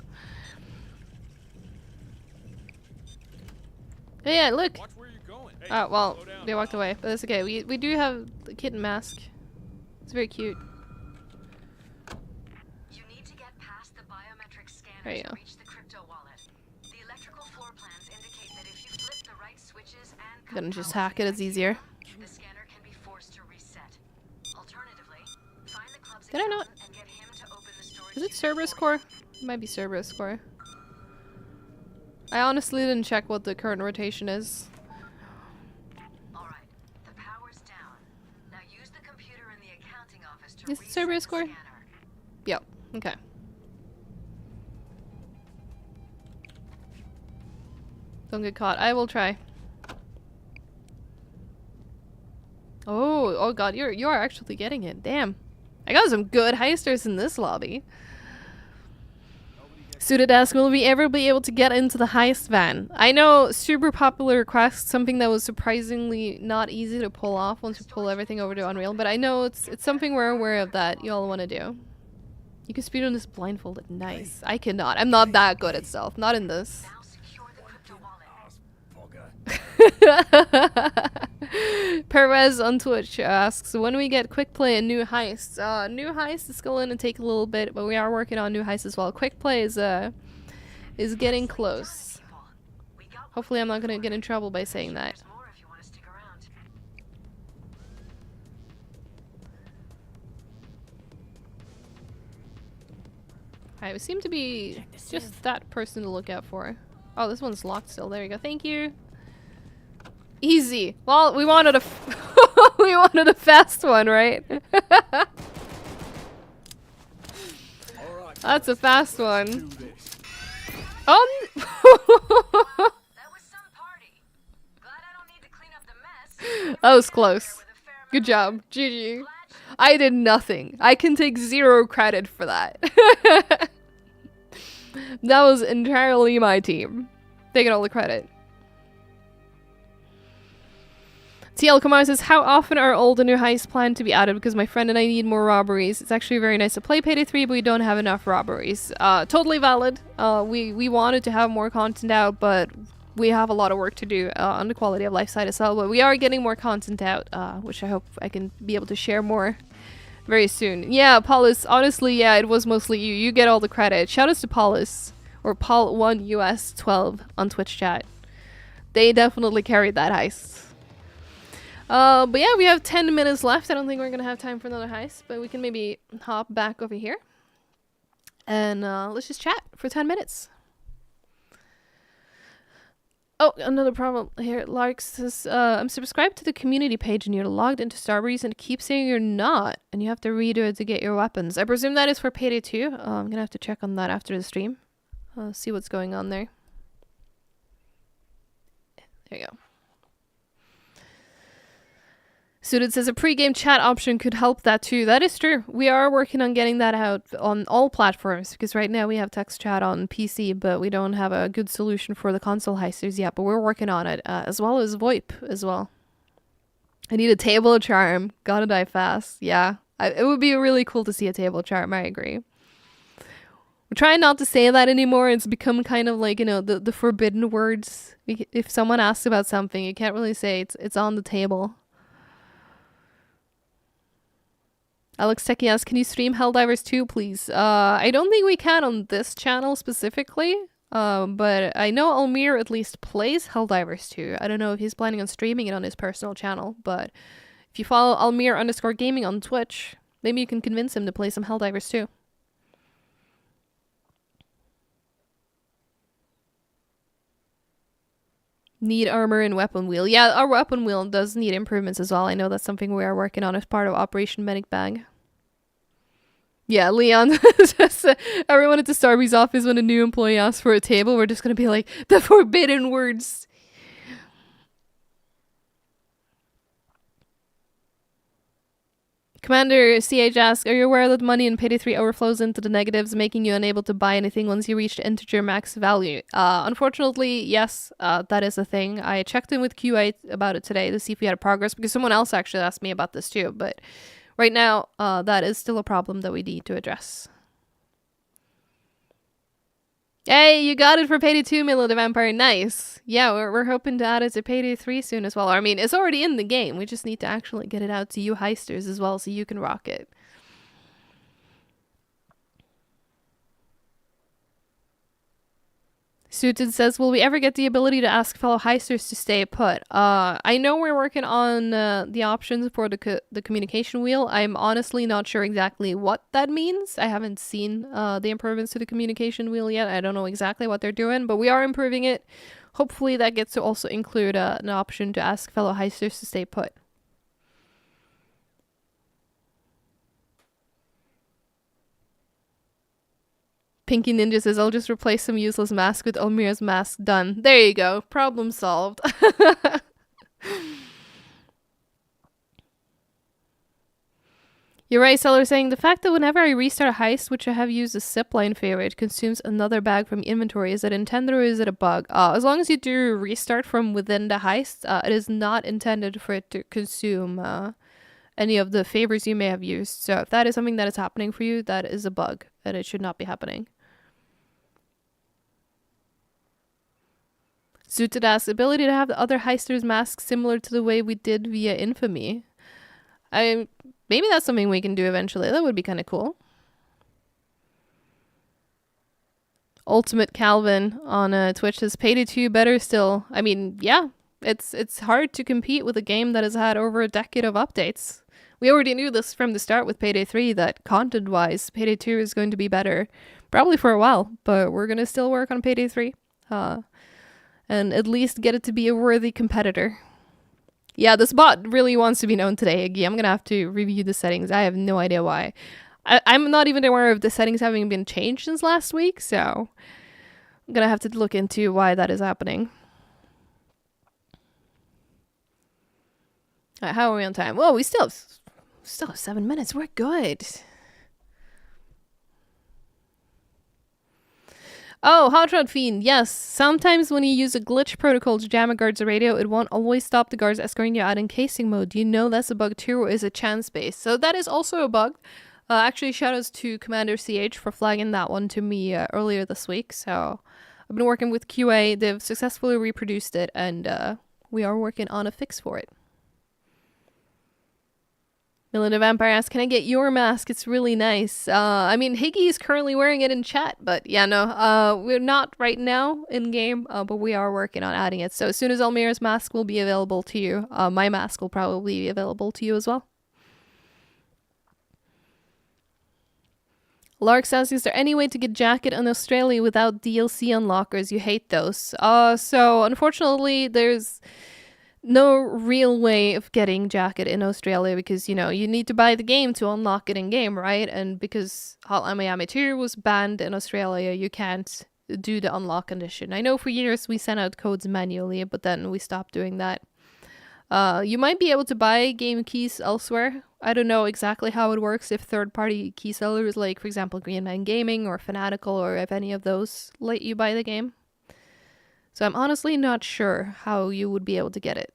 Oh, yeah, look! Watch where you're going. Hey, Oh, well, slow down. they walked away, but that's okay. We do have the kitten mask. It's very cute. You need to get past the biometric scanner There you to go. reach the crypto wallet. The electrical floor plans indicate that if you flip the right switches and Gonna cut just power hack it, it's easier. the scanner can be forced to reset. Alternatively, find the club's Did I not- accountant and get him to open the storage Is it unit Cerberus for core? you. It might be Cerberus core. I honestly didn't check what the current rotation is. Alright, the power's down. Now use the computer in the accounting office to Is it reset Cerberus the core? scanner. Yep. Okay. Don't get caught. I will try. Oh god, you are actually getting it. Damn. I got some good heisters in this lobby. Suited asks, will we ever be able to get into the heist van? I know, super popular request, something that was surprisingly not easy to pull off once you pull everything over to Unreal, but I know it's something we're aware of that you all want to do. You can speedrun this blindfolded. Nice. I cannot. I'm not that good at stealth. Not in this. Now secure the crypto wallet. Bugger. Perez on Twitch asks, when do we get quick play and new heists? New heist is going to take a little bit, but we are working on new heists as well. Quick play is getting close. We got one Hopefully I'm not going to get in trouble by saying that. There's more if you want to stick around. Alright, we seem to be just that person to look out for. Oh, this one's locked still. There you go. Thank you. Easy. Well, we wanted a we wanted a fast one, right? All right. That's a fast Do one. this. Um That was some party. Glad I don't need to clean up the mess. That was close. With a fair Good amount job. GG. I did nothing. I can take 0 credit for that. That was entirely my team. Taking all the credit. TL Kamar says, how often are old and new heists planned to be added? Because my friend and I need more robberies. It's actually very nice to play Payday 3, but we don't have enough robberies. Totally valid. We wanted to have more content out, but we have a lot of work to do on the quality of life side as well. But we are getting more content out, which I hope I can be able to share more very soon. Yeah, Paulus, honestly, yeah, it was mostly you. You get all the credit. Shout outs to Paulus, or Paul1US12 on Twitch chat. They definitely carried that heist. But yeah, we have 10 minutes left. I don't think we're gonna have time for another heist, but we can maybe hop back over here. And let's just chat for 10 minutes. Oh, another problem here. Lark says, I'm subscribed to the community page and you're logged into Starbreeze and it keeps saying you're not. And you have to redo it to get your weapons. I presume that is for Payday 2. I'm gonna have to check on that after the stream. See what's going on there. There you go. Suited says a pre-game chat option could help that too. That is true. We are working on getting that out on all platforms because right now we have text chat on PC, but we don't have a good solution for the console heisters yet. But we're working on it, as well as VoIP as well. I need a table charm. Gotta die fast. Yeah, it would be really cool to see a table charm. I agree. We're trying not to say that anymore. It's become kind of like, you know, the forbidden words. If someone asks about something, you can't really say it's on the table. Alex Techie asks, can you stream Helldivers 2, please? I don't think we can on this channel specifically, but I know Almir at least plays Helldivers 2. I don't know if he's planning on streaming it on his personal channel, but if you follow Almir_gaming on Twitch, maybe you can convince him to play some Helldivers 2. Need armor and weapon wheel. Yeah, our weapon wheel does need improvements as well. I know that's something we are working on as part of Operation Medic Bag. Yeah, Leon. Everyone at the Starbucks office, when a new employee asks for a table, we're just gonna be like, the forbidden words. Commander CH asks, are you aware that money in Payday 3 overflows into the negatives, making you unable to buy anything once you reach the integer max value? Unfortunately, yes, that is a thing. I checked in with QA about it today to see if we had progress, because someone else actually asked me about this too, but right now, that is still a problem that we need to address. Hey, you got it for Payday 2, Milo the Vampire. Nice. Yeah, we're hoping to add it to Payday 3 soon as well. I mean, it's already in the game. We just need to actually get it out to you heisters as well so you can rock it. Suited says, will we ever get the ability to ask fellow heisters to stay put? I know we're working on the options for the communication wheel. I'm honestly not sure exactly what that means. I haven't seen the improvements to the communication wheel yet. I don't know exactly what they're doing, but we are improving it. Hopefully that gets to also include an option to ask fellow heisters to stay put. Pinky Ninja says, I'll just replace some useless mask with Elmira's mask. Done. There you go. Problem solved. You're right, Seller saying, the fact that whenever I restart a heist, which I have used as zipline favorite, it consumes another bag from inventory. Is it intended or is it a bug? As long as you do restart from within the heist, it is not intended for it to consume any of the favors you may have used. So if that is something that is happening for you, that is a bug, and it should not be happening. Zooted asks, ability to have the other heisters' masks similar to the way we did via Infamy. Maybe that's something we can do eventually. That would be kind of cool. Ultimate Calvin on Twitch says, Payday 2 better still. I mean, yeah, it's hard to compete with a game that has had over a decade of updates. We already knew this from the start with Payday 3, that content-wise, Payday 2 is going to be better. Probably for a while, but we're going to still work on Payday 3. And at least get it to be a worthy competitor. Yeah, this bot really wants to be known today, Iggy. I'm going to have to review the settings. I have no idea why. I'm not even aware of the settings having been changed since last week, so I'm going to have to look into why that is happening. How are we on time? Well, we still have 7 minutes. We're good. Oh, Hot Rod Fiend, yes. Sometimes when you use a glitch protocol to jam a guard's radio, it won't always stop the guards escorting you out in casing mode. Do you know that's a bug too, or is it chance-based? So that is also a bug. Actually, shoutouts to Commander CH for flagging that one to me earlier this week. So I've been working with QA. They've successfully reproduced it, and we are working on a fix for it. Melinda Vampire asks, can I get your mask? It's really nice. I mean, Higgy is currently wearing it in chat, but yeah, no, we're not right now in game, but we are working on adding it. So as soon as Elmira's mask will be available to you, my mask will probably be available to you as well. Lark says, is there any way to get jacket in Australia without DLC unlockers? You hate those. So unfortunately, there's no real way of getting jacket in Australia because, you know, you need to buy the game to unlock it in game, right? And because Hotline Miami 2 was banned in Australia, you can't do the unlock condition. I know for years we sent out codes manually, but then we stopped doing that. You might be able to buy game keys elsewhere. I don't know exactly how it works if third-party key sellers, like, for example, Green Man Gaming or Fanatical, or if any of those let you buy the game. So I'm honestly not sure how you would be able to get it.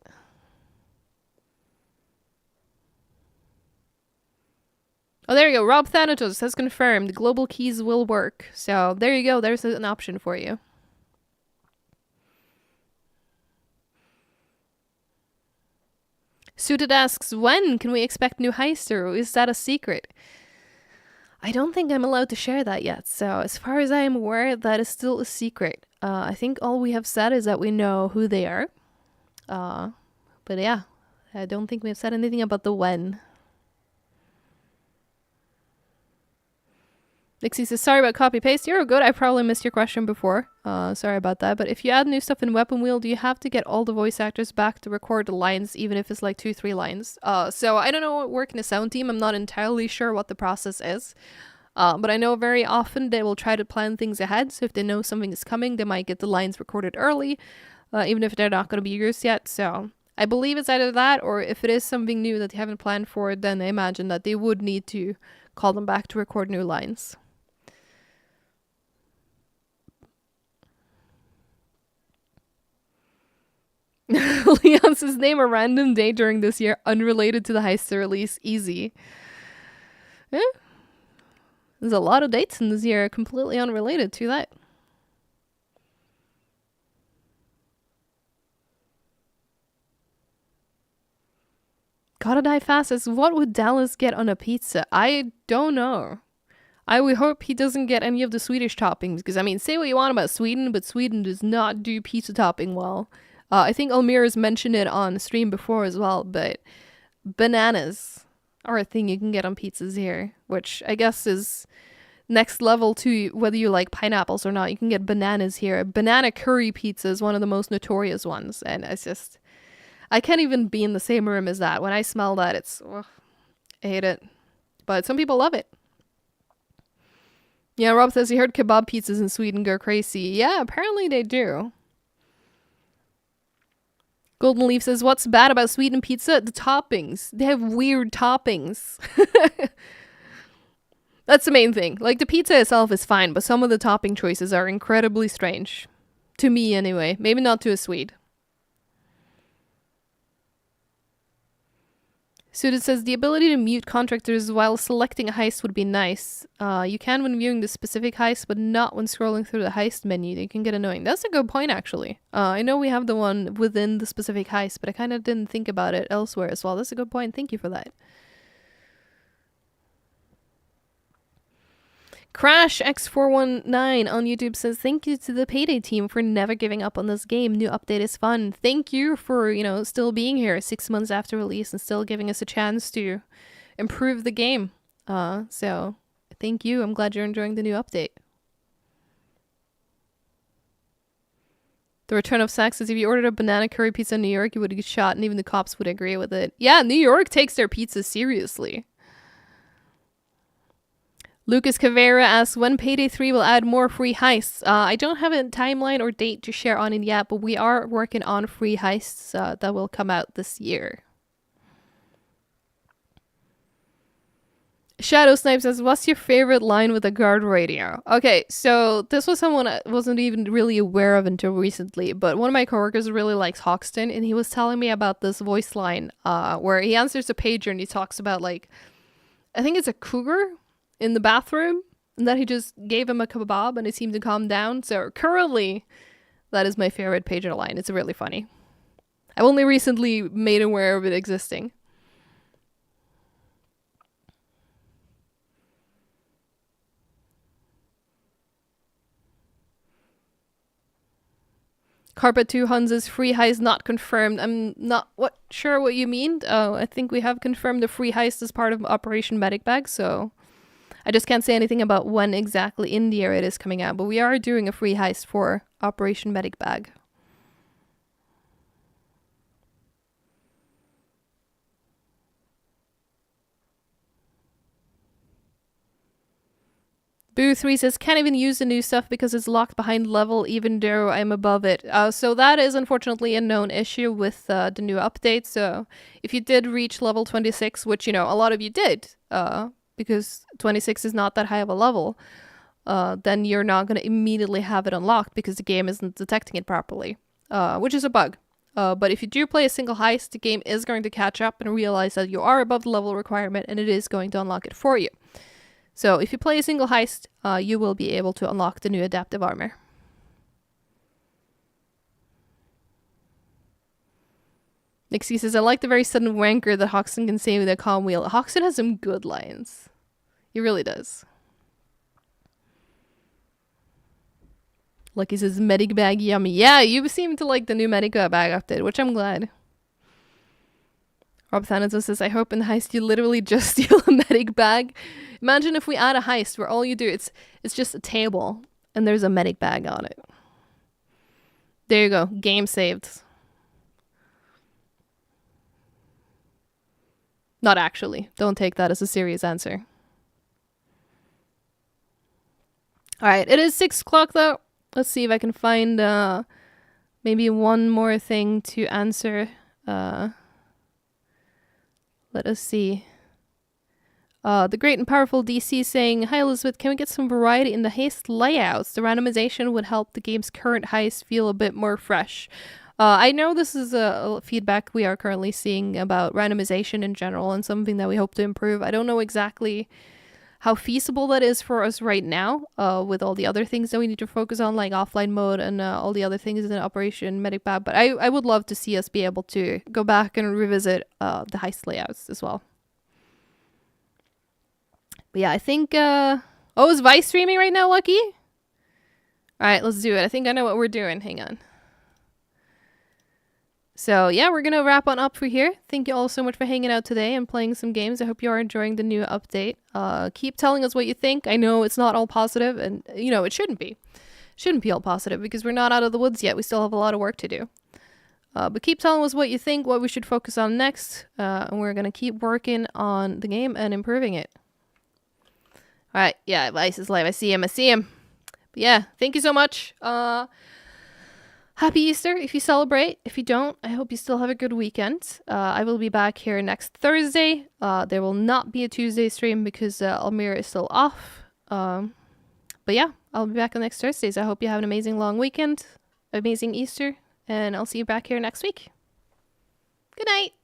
Oh, there you go. Rob Thanatos has confirmed global keys will work. So there you go. There's an option for you. Suited asks, when can we expect new Heister? Or is that a secret? I don't think I'm allowed to share that yet. So as far as I am aware, that is still a secret. I think all we have said is that we know who they are. But yeah, I don't think we've said anything about the when. Dixie says, sorry about copy paste. You're good. I probably missed your question before. Sorry about that. But if you add new stuff in Weapon Wheel, do you have to get all the voice actors back to record the lines, even if it's like 2-3 lines? So I don't know, work in a sound team. I'm not entirely sure what the process is. But I know very often they will try to plan things ahead. So if they know something is coming, they might get the lines recorded early, even if they're not going to be used yet. So I believe it's either that, or if it is something new that they haven't planned for, then I imagine that they would need to call them back to record new lines. Leon says, name a random day during this year unrelated to the Heist release. Easy. Yeah. There's a lot of dates in this year completely unrelated to that. Gotta Die Fast says, what would Dallas get on a pizza? I don't know. I would hope he doesn't get any of the Swedish toppings, because, I mean, say what you want about Sweden, but Sweden does not do pizza topping well. I think Almira's mentioned it on stream before as well, but bananas are a thing you can get on pizzas here, which I guess is next level to whether you like pineapples or not. You can get bananas here. Banana curry pizza is one of the most notorious ones, and it's just, I can't even be in the same room as that. When I smell that, it's, ugh, I hate it. But some people love it. Yeah, Rob says he heard kebab pizzas in Sweden go crazy. Yeah, apparently they do. Golden Leaf says, what's bad about Sweden pizza? The toppings. They have weird toppings. That's the main thing. Like, the pizza itself is fine, but some of the topping choices are incredibly strange. To me, anyway. Maybe not to a Swede. Sudit says, the ability to mute contractors while selecting a heist would be nice. You can when viewing the specific heist, but not when scrolling through the heist menu. They can get annoying. That's a good point, actually. I know we have the one within the specific heist, but I kind of didn't think about it elsewhere as well. That's a good point. Thank you for that. Crash X419 on YouTube says, thank you to the Payday team for never giving up on this game. New update is fun. Thank you for, still being here 6 months after release and still giving us a chance to improve the game. So thank you. I'm glad you're enjoying the new update. The Return of Sax says, if you ordered a banana curry pizza in New York, you would get shot and even the cops would agree with it. Yeah, New York takes their pizza seriously. Lucas Cavera asks, when Payday 3 will add more free heists? I don't have a timeline or date to share on it yet, but we are working on free heists that will come out this year. Shadow Snipe says, what's your favorite line with a guard radio? Okay, so this was someone I wasn't even really aware of until recently, but one of my coworkers really likes Hoxton, and he was telling me about this voice line where he answers a pager and he talks about, like, I think it's a cougar in the bathroom, and that he just gave him a kebab and it seemed to calm down. So currently, that is my favorite pager line. It's really funny. I've only recently made aware of it existing. Carpet 2 Hunz's free heist not confirmed. I'm not sure what you mean. I think we have confirmed the free heist as part of Operation Medic Bag, so I just can't say anything about when exactly in the year it is coming out, but we are doing a free heist for Operation Medic Bag. Boo3 says, can't even use the new stuff because it's locked behind level even though I'm above it. So that is unfortunately a known issue with the new update. So if you did reach level 26, which, a lot of you did, because 26 is not that high of a level, then you're not going to immediately have it unlocked because the game isn't detecting it properly, which is a bug. But if you do play a single heist, the game is going to catch up and realize that you are above the level requirement and it is going to unlock it for you. So if you play a single heist, you will be able to unlock the new adaptive armor. Nixie says, I like the very sudden wanker that Hoxton can say with a calm wheel. Hoxton has some good lines. He really does. Lucky says, medic bag yummy. Yeah, you seem to like the new medic bag update, which I'm glad. Rob Thanatos says, I hope in the heist you literally just steal a medic bag. Imagine if we add a heist where all you do, it's just a table and there's a medic bag on it. There you go. Game saved. Not actually. Don't take that as a serious answer. Alright, it is 6 o'clock though. Let's see if I can find maybe one more thing to answer. Let us see. The great and powerful DC saying, hi Elizabeth, can we get some variety in the heist layouts? The randomization would help the game's current heist feel a bit more fresh. I know this is a feedback we are currently seeing about randomization in general and something that we hope to improve. I don't know exactly how feasible that is for us right now with all the other things that we need to focus on, like offline mode and all the other things in Operation Medic Bag. But I would love to see us be able to go back and revisit the heist layouts as well. But yeah, I think... oh, is Vice streaming right now, Lucky? Alright, let's do it. I think I know what we're doing. Hang on. So yeah, we're going to wrap on up for here. Thank you all so much for hanging out today and playing some games. I hope you are enjoying the new update. Keep telling us what you think. I know it's not all positive and, you know, it shouldn't be. Shouldn't be all positive because we're not out of the woods yet. We still have a lot of work to do. But keep telling us what you think, what we should focus on next. And we're going to keep working on the game and improving it. Alright, yeah, Vice is live. I see him. But yeah, thank you so much. Happy Easter if you celebrate. If you don't, I hope you still have a good weekend. I will be back here next Thursday. There will not be a Tuesday stream because Almira is still off. But yeah, I'll be back on next Thursday. So I hope you have an amazing long weekend, amazing Easter, and I'll see you back here next week. Good night.